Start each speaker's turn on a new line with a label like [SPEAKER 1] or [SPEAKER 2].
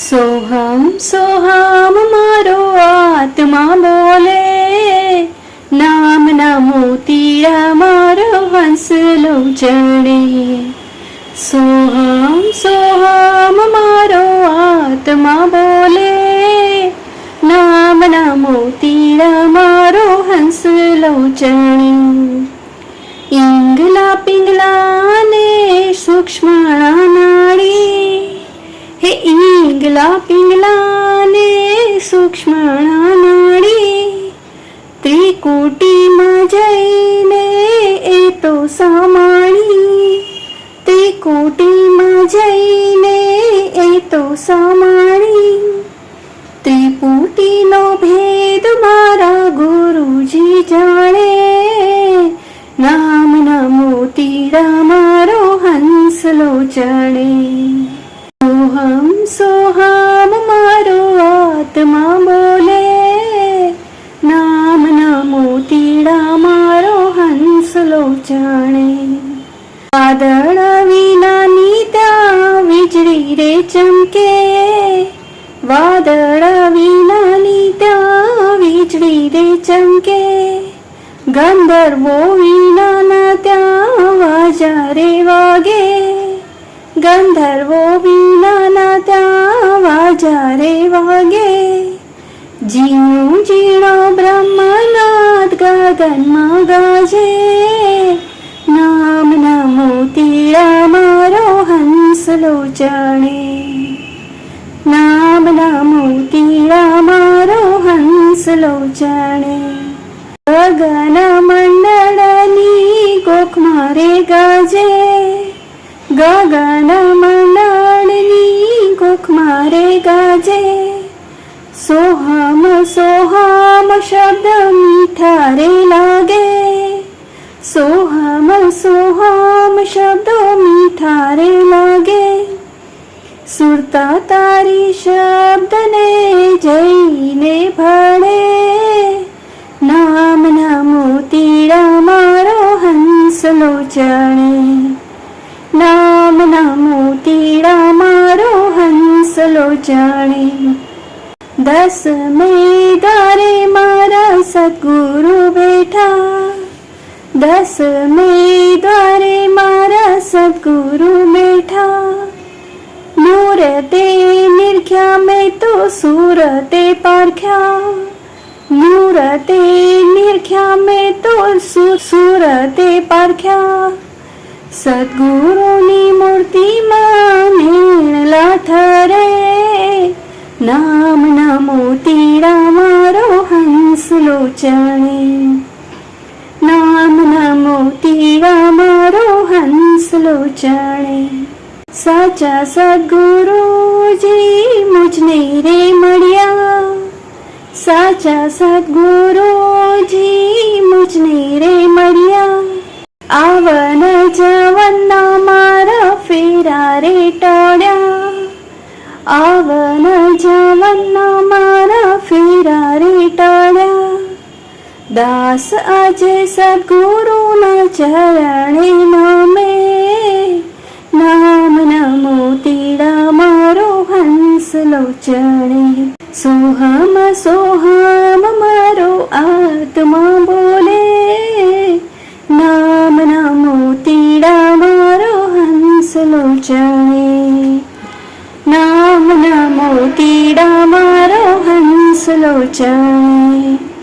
[SPEAKER 1] સોહમ સોહમ મારો આત્મા બોલે, નામ ના મોતીડા મારો હંસલો ચણે. સોહમ સોહમ મારો આત્મા બોલે, નામ ના મોતીડા મારો હંસલો ચણે. ઈંગલા પિંગલા ને સૂક્ષ્મ નાડી, હે ઈંગલા પિંગલા ને સૂક્ષ્મ નાડી, ત્રિકુટીમાં જઈને એ તો સામાણી, ત્રિકુટીમાં જઈને એ તો સામાણી. ત્રિપુટીનો ભેદ મારા ગુરુજી જાણે, નામ ના મોતીડા મારો હંસલો ચણે. સોહમ સોહમ મારો આત્મા બોલે, નામ ના મોતીડા મારો હંસલો ચણે. વાદળ વિનાની ત્યાં વીજળી રે ચમકે, વાદળ વિનાની ત્યાં વીજળી રે ચમકે, ગંધર્વો વિનાના ત્યાં વાજા રે વાગે, ગંધર્વો વિનાના ત્યાં વાજા રે વાગે. ઝીણો ઝીણો બ્રહ્મનાદ ગગનમાં ગાજે, નામ ના મોતીડા મારો હંસલો ચણે, નામ ના મોતીડા મારો હંસલો ચણે. ગગન મંડળની કોખમાં રે ગાજે, ગગન મંડળની કોખમાં રે ગાજે. સોહમ સોહમ શબ્દ મીઠા રે લાગે, સોહમ સોહમ શબ્દો મીઠા રે લાગે. સુરતા તારી શબ્દને જઈને ભળે, નામ ના મોતીડા મારો હંસલો ચણે, નામ ના મોતીડા મારો હંસલો ચણે. દસમે દ્વારે મારા સદગુરુ બેઠા, દસમે દ્વારે મારા સદગુરુ બેઠા. મૂરતે નિરખ્યા મેં તો સુરતે પારખ્યા, મૂરતે નિરખ્યા મેં તો સુરતે પારખ્યા. સદગુરુની મૂર્તિમાં નીણલા થરે, નામ ના મોતીડા મારો હંસલો ચણે, નામ ના મોતીડા મારો હંસલો ચણે. સાચા સદગુરુજી મુજને રે મળ્યા, સાચા સદગુરુજી મુજને રે મળ્યા. આવન જવનના મારા ફેરા રે ટળ્યા, આવન જવનના મારા ફેરા રે ટળ્યા. દાસ આજે સદગુરુના ચરણે નમે, નામ ના મોતીડા મારો હંસલો ચણે. સોહમ સોહમ મારો આત્મા બોલે, નામ ના મોતીડા મારો હંસલો ચણે, નામ ના મોતીડા મારો હંસલો ચણે.